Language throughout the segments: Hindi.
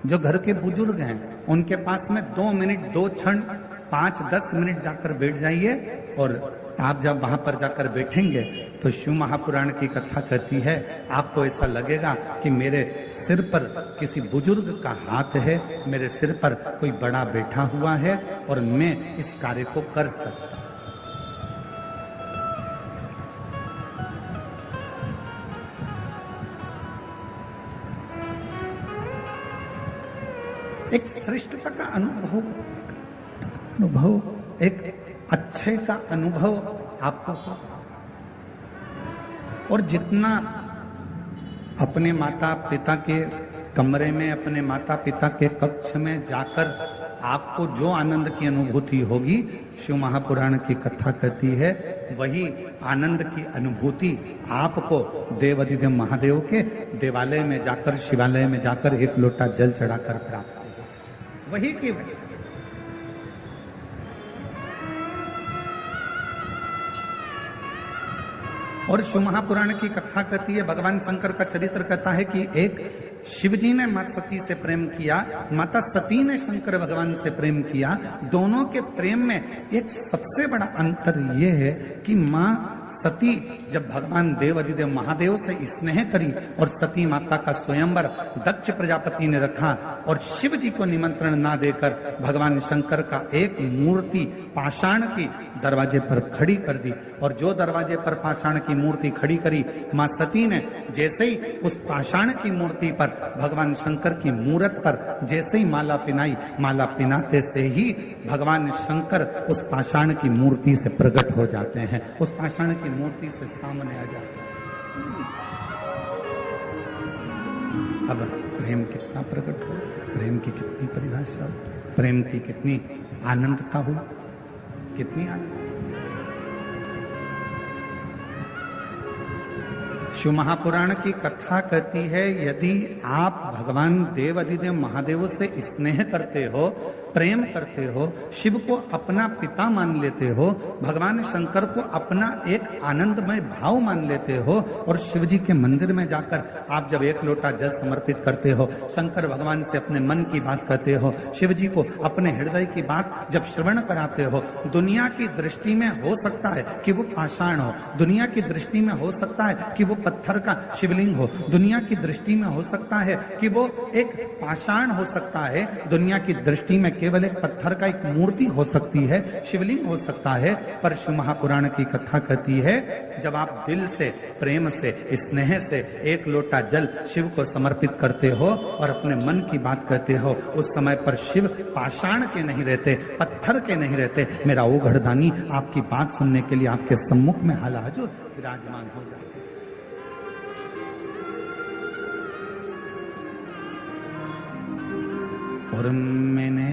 जो घर के बुजुर्ग हैं उनके पास में 2 मिनट 2 क्षण 5-10 मिनट जाकर बैठ जाइए, और आप जब वहां पर जाकर बैठेंगे तो शिव महापुराण की कथा कहती है, आपको ऐसा लगेगा कि मेरे सिर पर किसी बुजुर्ग का हाथ है, मेरे सिर पर कोई बड़ा बैठा हुआ है और मैं इस कार्य को कर सकता। एक श्रेष्ठता का अनुभव, एक अच्छे का अनुभव आपको हो। और जितना अपने माता पिता के कमरे में, अपने माता पिता के कक्ष में जाकर आपको जो आनंद की अनुभूति होगी, शिव महापुराण की कथा कहती है, वही आनंद की अनुभूति आपको देवाधिदेव महादेव के देवालय में जाकर, शिवालय में जाकर एक लोटा जल चढ़ाकर प्राप्त होगी। वही की वही। और शिव महापुराण की कथा कहती है, भगवान शंकर का चरित्र कहता है कि एक शिवजी ने माता सती से प्रेम किया, माता सती ने शंकर भगवान से प्रेम किया। दोनों के प्रेम में एक सबसे बड़ा अंतर यह है कि मां सती जब भगवान देवाधिदेव महादेव से स्नेह करी और सती माता का स्वयंवर दक्ष प्रजापति ने रखा और शिव जी को निमंत्रण ना देकर भगवान शंकर का एक मूर्ति पाषाण की दरवाजे पर खड़ी कर दी। और जो दरवाजे पर पाषाण की मूर्ति खड़ी करी, मां सती ने जैसे ही उस पाषाण की मूर्ति पर, भगवान शंकर की मूर्त पर जैसे ही माला पिनाई, माला पिनाते से ही भगवान शंकर उस पाषाण की मूर्ति से प्रकट हो जाते हैं, उस पाषाण की मूर्ति से सामने आ जाते हैं। अब प्रेम कितना प्रकट हो, प्रेम की कितनी परिभाषा हो, प्रेम की कितनी आनंदता हो, कितनी आनंद। शिव महापुराण की कथा कहती है, यदि आप भगवान देवाधिदेव महादेव से स्नेह करते हो, प्रेम करते हो, शिव को अपना पिता मान लेते हो, भगवान शंकर को अपना एक आनंदमय भाव मान लेते हो, और शिव जी के मंदिर में जाकर आप जब एक लोटा जल समर्पित करते हो, शंकर भगवान से अपने मन की बात कहते हो, शिव जी को अपने हृदय की बात जब श्रवण कराते हो, दुनिया की दृष्टि में हो सकता है कि वो पाषाण हो, दुनिया की दृष्टि में हो सकता है कि वो पत्थर का शिवलिंग हो, दुनिया की दृष्टि में हो सकता है कि वो एक पाषाण हो सकता है, दुनिया की दृष्टि में केवल एक पत्थर का एक मूर्ति हो सकती है, शिवलिंग हो सकता है, पर शिव महापुराण की कथा कहती है, जब आप दिल से, प्रेम से, स्नेह से एक लोटा जल शिव को समर्पित करते हो और अपने मन की बात कहते हो, उस समय पर शिव पाषाण के नहीं रहते, पत्थर के नहीं रहते, मेरा ओ घड़दानी आपकी बात सुनने के लिए आपके सम्मुख में हाला हजूर विराजमान हो जाते। और मैंने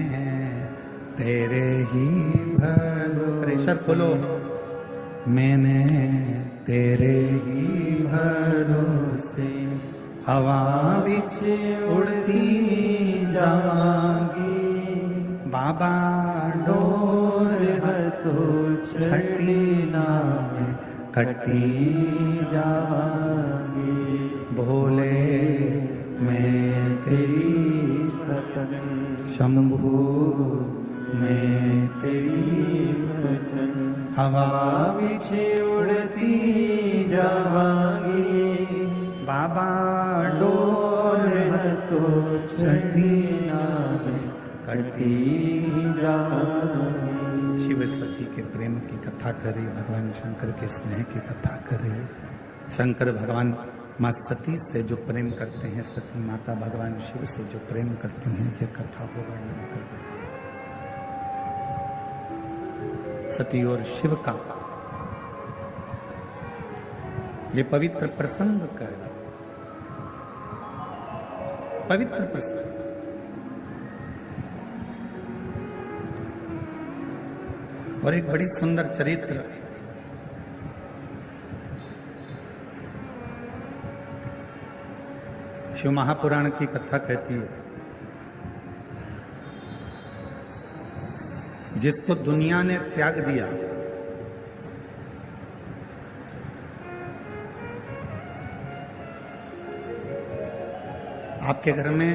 तेरे ही प्रेशर खोलो, मैंने तेरे ही भरोसे हवा बिच उड़ती जावांगी, बाबा डोर हर तो छठी नाम कटी जावांगी, भोले मैं तेरी शंभू मैं तेरी हवा बिच उड़ती जावांगी, बाबा डोर हर तो छठी नाम कटी जावांगी। शिव सती के प्रेम की कथा करे, भगवान शंकर के स्नेह की कथा करे। शंकर भगवान माँ सती से जो प्रेम करते हैं, सती माता भगवान शिव से जो प्रेम करती हैं, ये कथा को वर्णन कर रहे हैं। सती और शिव का ये पवित्र प्रसंग कर, पवित्र प्रसंग। और एक बड़ी सुंदर चरित्र शिव महापुराण की कथा कहती है, जिसको दुनिया ने त्याग दिया, आपके घर में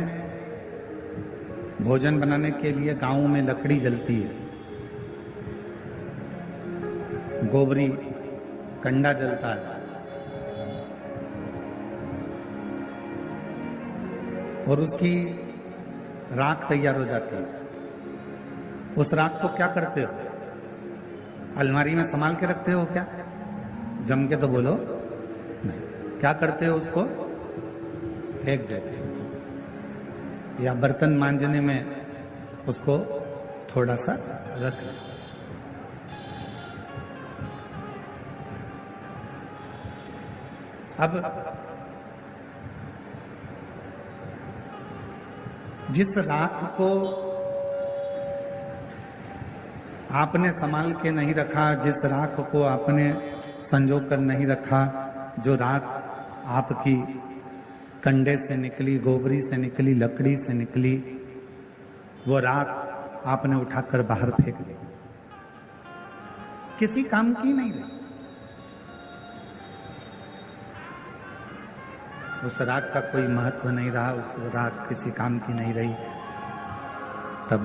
भोजन बनाने के लिए गांव में लकड़ी जलती है, गोबरी कंडा जलता है, और उसकी राख तैयार हो जाती है। उस राख को क्या करते हो? अलमारी में संभाल के रखते हो क्या? जम के तो बोलो नहीं। क्या करते हो? उसको फेंक देते हो, या बर्तन मांजने में उसको थोड़ा सा रख। अब जिस राख को आपने संभाल के नहीं रखा, जिस राख को आपने संजो कर नहीं रखा, जो राख आपकी कंडे से निकली, गोबरी से निकली, लकड़ी से निकली, वो राख आपने उठाकर बाहर फेंक दी, किसी काम की नहीं रही। उस राख का कोई महत्व नहीं रहा, उस राख किसी काम की नहीं रही। तब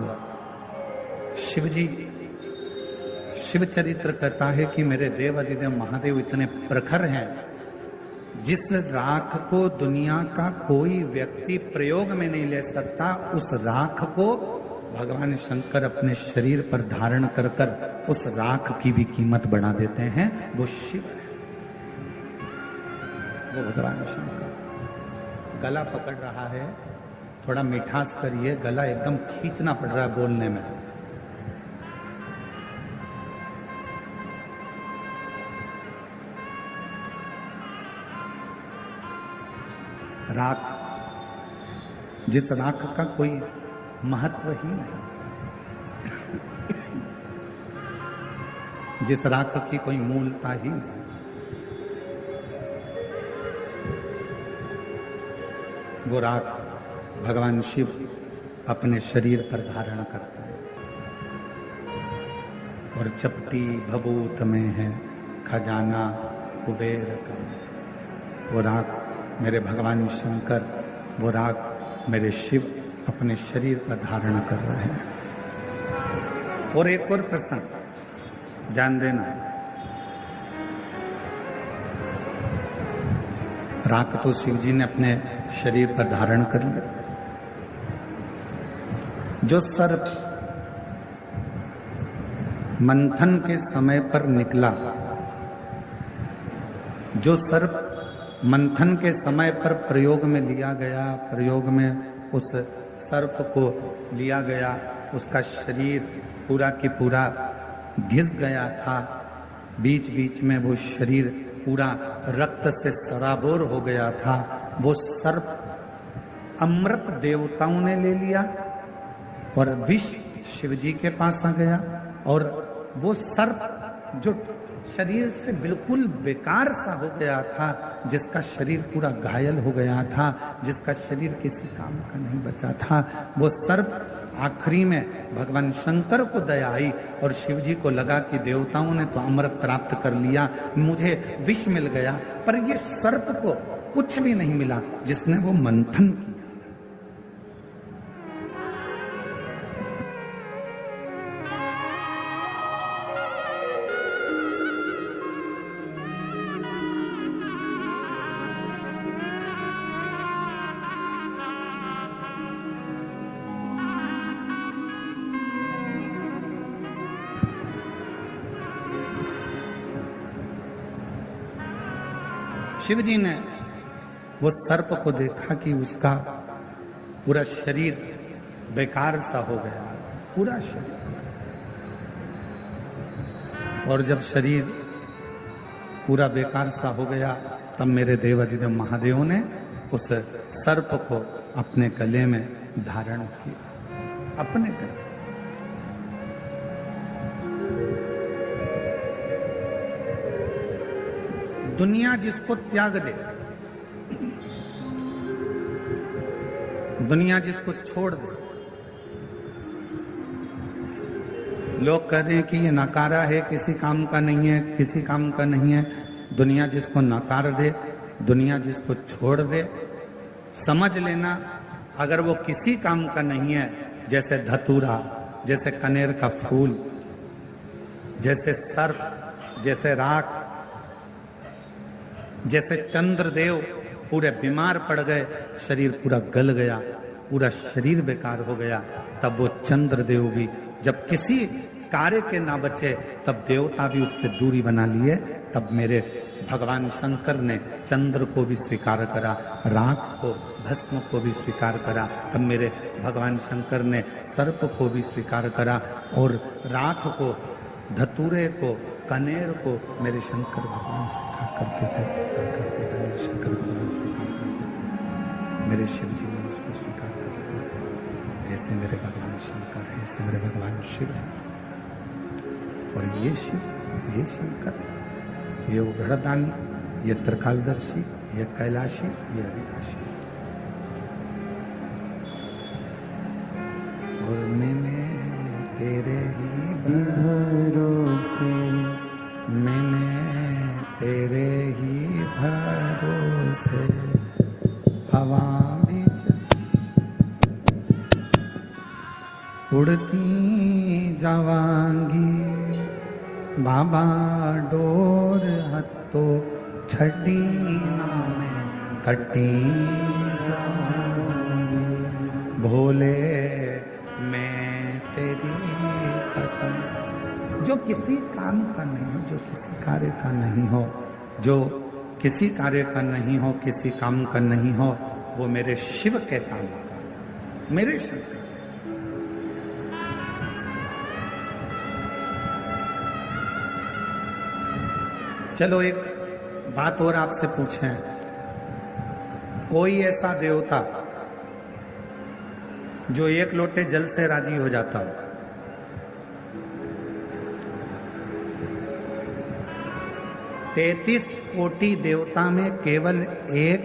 शिव चरित्र कहता है कि मेरे देव अधिदेव महादेव इतने प्रखर हैं, जिस राख को दुनिया का कोई व्यक्ति प्रयोग में नहीं ले सकता, उस राख को भगवान शंकर अपने शरीर पर धारण कर कर उस राख की भी कीमत बढ़ा देते हैं। वो शिव है, वो भगवान शंकर। गला पकड़ रहा है, थोड़ा मिठास करिए, गला एकदम खींचना पड़ रहा है बोलने में। राख, जिस राख का कोई महत्व ही नहीं, जिस राख की कोई मूलता ही नहीं, वो राख भगवान शिव अपने शरीर पर धारण करता है। और चपटी भभूत में है खजाना कुबेर का। वो राख मेरे भगवान शंकर, वो राख मेरे शिव अपने शरीर पर धारण कर रहे हैं। और एक और प्रसंग ध्यान देना, राख तो शिव जी ने अपने शरीर पर धारण कर लिया। जो सर्प मंथन के समय पर निकला, जो सर्प मंथन के समय पर प्रयोग में लिया गया, प्रयोग में उस सर्प को लिया गया, उसका शरीर पूरा की पूरा घिस गया था, बीच बीच में वो शरीर पूरा रक्त से सराबोर हो गया था। वो सर्प अमृत देवताओं ने ले लिया और विष शिव जी के पास आ गया। और वो सर्प जो शरीर से बिल्कुल बेकार सा हो गया था, जिसका शरीर पूरा घायल हो गया था, जिसका शरीर किसी काम का नहीं बचा था, वो सर्प आखिरी में भगवान शंकर को दया आई और शिव जी को लगा कि देवताओं ने तो अमृत प्राप्त कर लिया, मुझे विष मिल गया। पर ये सर्प को कुछ भी नहीं मिला जिसने वो मंथन किया। शिव जी ने वो सर्प को देखा कि उसका पूरा शरीर बेकार सा हो गया, पूरा शरीर। और जब शरीर पूरा बेकार सा हो गया, तब मेरे देवाधिदेव महादेव ने उस सर्प को अपने गले में धारण किया, अपने गले। दुनिया जिसको त्याग दे, दुनिया जिसको छोड़ दे, लोग कहते हैं कि ये नकारा है, किसी काम का नहीं है, किसी काम का नहीं है। दुनिया जिसको नकार दे, दुनिया जिसको छोड़ दे, समझ लेना अगर वो किसी काम का नहीं है जैसे धतूरा, जैसे कनेर का फूल, जैसे सर्प, जैसे राख, जैसे चंद्रदेव पूरे बीमार पड़ गए, शरीर पूरा गल गया, पूरा शरीर बेकार हो गया, तब वो चंद्रदेव भी जब किसी कार्य के ना बचे, तब देवता भी उससे दूरी बना लिए। तब मेरे भगवान शंकर ने चंद्र को भी स्वीकार करा, राख को, भस्म को भी स्वीकार करा। तब मेरे भगवान शंकर ने सर्प को भी स्वीकार करा, और राख को, धतूरे को, कनेर को मेरे शंकर भगवान स्वीकार करते गए, स्वीकार करते गए। मेरे शंकर भगवान स्वीकार करते, मेरे शिव जी ने उसको स्वीकार कर लिया। ऐसे मेरे भगवान शंकर है, ऐसे मेरे भगवान शिव है। और ये शिव, ये शंकर, ये उघड़दानी, ये त्रिकालदर्शी, ये कैलाशी, ये अविनाशी। और मैंने तेरे ही भरोसे, मैंने तेरे ही भरोसे हवा बीच उड़ती जावांगी, बाबा डोर हत्तो छड़ी नामे कटी जाऊंगी। भोले मैं तेरी कदम, जो किसी काम का नहीं हो, जो किसी कार्य का नहीं हो, जो किसी कार्य का नहीं हो, किसी काम का नहीं हो, वो मेरे शिव के काम का, मेरे शिव के। चलो एक बात और आपसे पूछें, कोई ऐसा देवता जो एक लोटे जल से राजी हो जाता हो? तैतीस कोटि देवता में केवल एक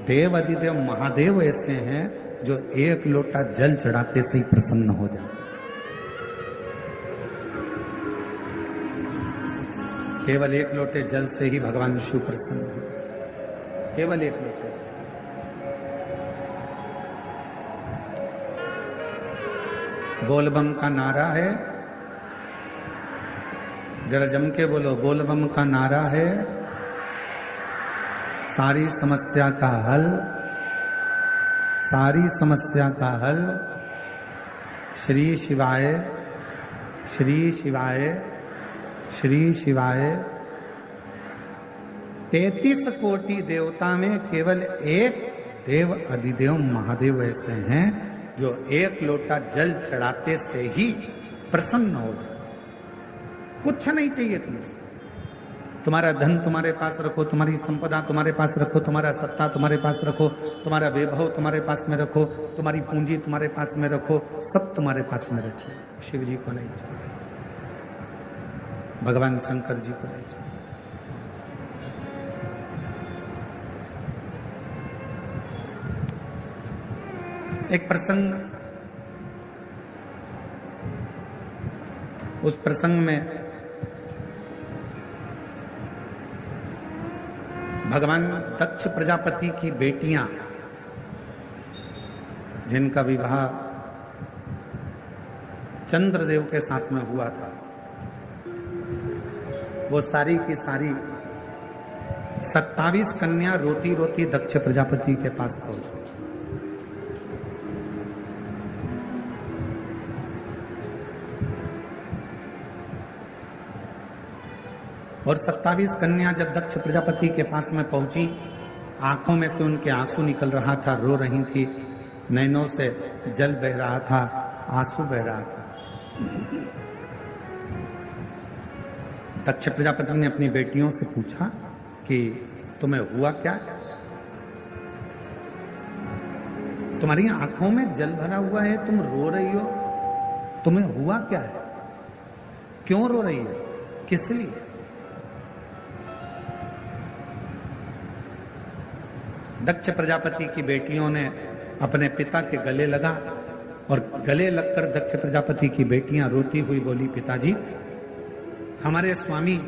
देव अधिदेव महादेव ऐसे हैं जो एक लोटा जल चढ़ाते से ही प्रसन्न हो जाते। केवल एक लोटे जल से ही भगवान शिव प्रसन्न हो, केवल एक लोटे। बोलबम का नारा है, जरा जम के बोलो, बोलबम का नारा है, सारी समस्या का हल, सारी समस्या का हल श्री शिवाय, श्री शिवाय, श्री शिवाय। 33 कोटि देवता में केवल एक देव अधिदेव महादेव ऐसे हैं जो एक लोटा जल चढ़ाते से ही प्रसन्न हो जाए। कुछ नहीं चाहिए तुमसे, तुम्हारा धन तुम्हारे पास रखो, तुम्हारी संपदा तुम्हारे पास रखो, तुम्हारा सत्ता तुम्हारे पास रखो, तुम्हारा वैभव तुम्हारे पास में रखो, तुम्हारी पूंजी तुम्हारे पास में रखो, सब तुम्हारे पास में रखो। शिव जी को नहीं चाहिए, भगवान शंकर जी को नहीं चाहिए। एक प्रसंग, उस प्रसंग में भगवान दक्ष प्रजापति की बेटियां, जिनका विवाह चंद्रदेव के साथ में हुआ था, वो सारी की सारी 27 कन्या रोती रोती दक्ष प्रजापति के पास पहुंच गई। और 27 कन्या जब दक्ष प्रजापति के पास में पहुंची, आंखों में से उनके आंसू निकल रहा था, रो रही थी, नैनों से जल बह रहा था, आंसू बह रहा था। दक्ष प्रजापति ने अपनी बेटियों से पूछा कि तुम्हें हुआ क्या, तुम्हारी आंखों में जल भरा हुआ है, तुम रो रही हो, तुम्हें हुआ क्या है, क्यों रो रही है, किस लिए? दक्ष प्रजापति की बेटियों ने अपने पिता के गले लगा, और गले लगकर दक्ष प्रजापति की बेटियां रोती हुई बोली, पिताजी, हमारे स्वामी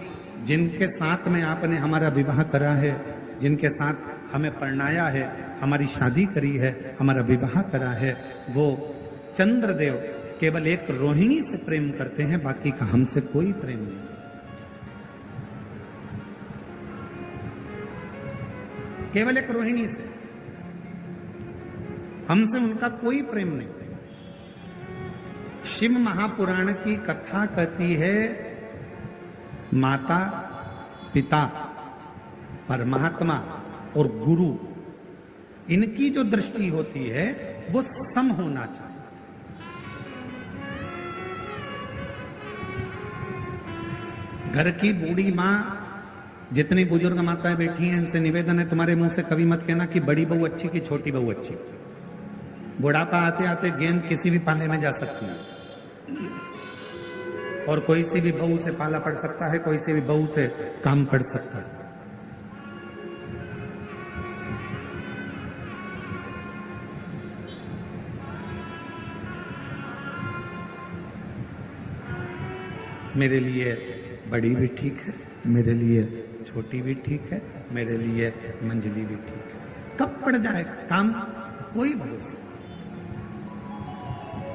जिनके साथ में आपने हमारा विवाह करा है, जिनके साथ हमें परणाया है, हमारी शादी करी है, हमारा विवाह करा है, वो चंद्रदेव केवल एक रोहिणी से प्रेम करते हैं, बाकी का हमसे कोई प्रेम नहीं। केवल एक रोहिणी से, हमसे उनका कोई प्रेम नहीं। शिव महापुराण की कथा कहती है माता, पिता, परमात्मा और गुरु, इनकी जो दृष्टि होती है वो सम होना चाहिए। घर की बूढ़ी माँ, जितनी बुजुर्ग माताएं बैठी हैं, इनसे निवेदन है तुम्हारे मुंह से कभी मत कहना कि बड़ी बहू अच्छी कि छोटी बहू अच्छी। बुढ़ापा आते आते गेंद किसी भी पाले में जा सकती है और कोई सी भी बहू से पाला पड़ सकता है, कोई सी भी बहू से काम पड़ सकता है। मेरे लिए बड़ी भी ठीक है, मेरे लिए छोटी भी ठीक है, मेरे लिए मंझली भी ठीक है। कब पड़ जाए काम कोई भरोसा।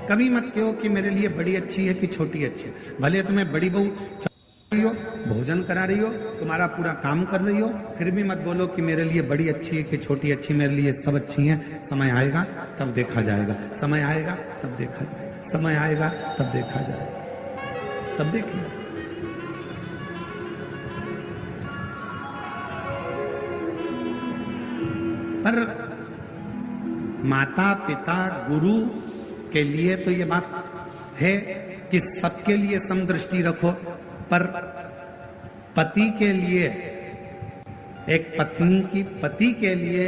कभी मत कहो कि मेरे लिए बड़ी अच्छी है कि छोटी अच्छी है। भले तुम्हें बड़ी बहू रही हो, भोजन करा रही हो, तुम्हारा पूरा काम कर रही हो, फिर भी मत बोलो कि मेरे लिए बड़ी अच्छी है कि छोटी अच्छी। मेरे लिए सब अच्छी हैं। समय आएगा तब देखा जाएगा, समय आएगा तब देखा जाएगा, समय आएगा तब देखा जाएगा, तब देखिए। पर माता पिता गुरु के लिए तो ये बात है कि सबके लिए समदृष्टि रखो, पर पति के लिए, एक पत्नी की पति के लिए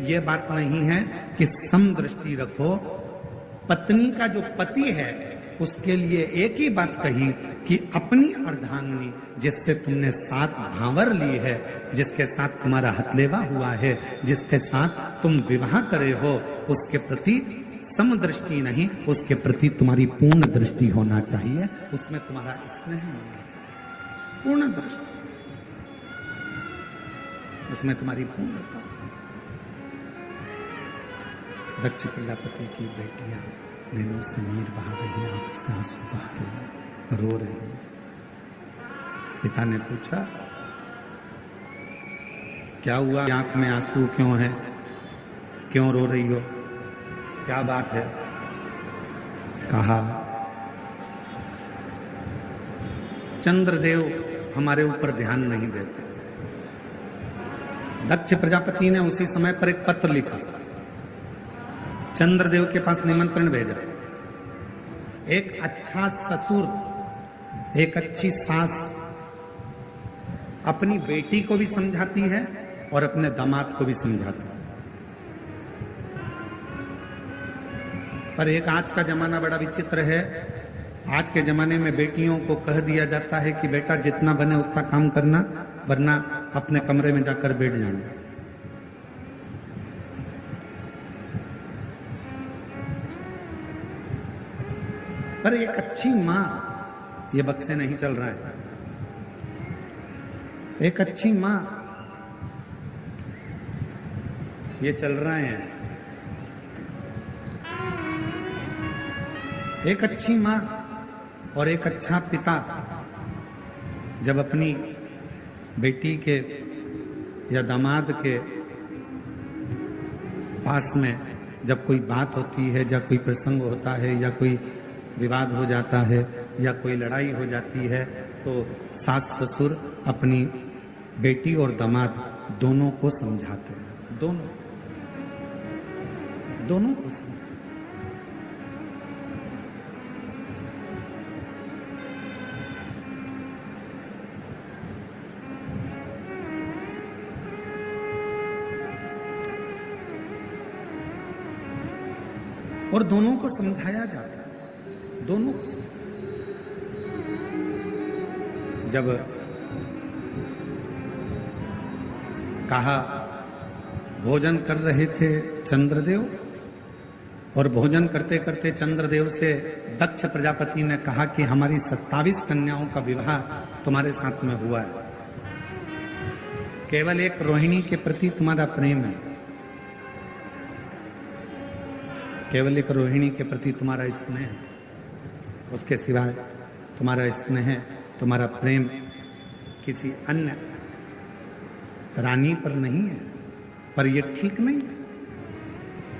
ये बात नहीं है कि समदृष्टि रखो। पत्नी का जो पति है उसके लिए एक ही बात कही कि अपनी अर्धांगिनी, जिससे तुमने साथ भांवर ली है, जिसके साथ तुम्हारा हथलेवा हुआ है, जिसके साथ तुम विवाह करे हो, उसके प्रति समदृष्टि नहीं, उसके प्रति तुम्हारी पूर्ण दृष्टि होना चाहिए, उसमें तुम्हारा स्नेह होना चाहिए, पूर्ण दृष्टि, उसमें तुम्हारी पूर्णता। दक्ष प्रजापति की बेटियां नैनों से नीर बहा रही, आंख से आंसू बहा रही, रो रही। पिता ने पूछा क्या हुआ, आंख में आंसू क्यों है, क्यों रो रही हो, क्या बात है? कहा चंद्रदेव हमारे ऊपर ध्यान नहीं देते। दक्ष प्रजापति ने उसी समय पर एक पत्र लिखा, चंद्रदेव के पास निमंत्रण भेजा। एक अच्छा ससुर, एक अच्छी सास अपनी बेटी को भी समझाती है और अपने दामाद को भी समझाती है। पर एक आज का जमाना बड़ा विचित्र है। आज के जमाने में बेटियों को कह दिया जाता है कि बेटा जितना बने उतना काम करना, वरना अपने कमरे में जाकर बैठ जाना। पर एक अच्छी मां, ये बक्से नहीं चल रहा है, एक अच्छी मां ये चल रहे हैं। एक अच्छी मां और एक अच्छा पिता जब अपनी बेटी के या दामाद के पास में जब कोई बात होती है, या कोई प्रसंग होता है, या कोई विवाद हो जाता है, या कोई लड़ाई हो जाती है, तो सास ससुर अपनी बेटी और दामाद दोनों को समझाते हैं, दोनों को समझाते। और दोनों को समझाया जाता है, दोनों को समझाया। जब कहा भोजन कर रहे थे चंद्रदेव, और भोजन करते करते चंद्रदेव से दक्ष प्रजापति ने कहा कि हमारी 27 कन्याओं का विवाह तुम्हारे साथ में हुआ है, केवल एक रोहिणी के प्रति तुम्हारा प्रेम है, केवल एक रोहिणी के प्रति तुम्हारा स्नेह, उसके सिवाय तुम्हारा स्नेह, तुम्हारा प्रेम किसी अन्य रानी पर नहीं है। पर ये ठीक नहीं है।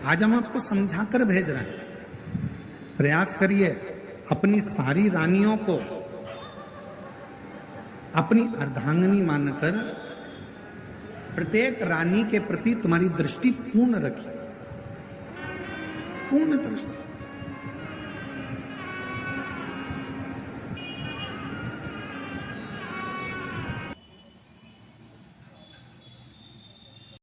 आज हम आपको समझाकर भेज रहे हैं। प्रयास करिए अपनी सारी रानियों को अपनी अर्धांगिनी मानकर प्रत्येक रानी के प्रति तुम्हारी दृष्टि पूर्ण रखिए, पूर्ण दृष्टि।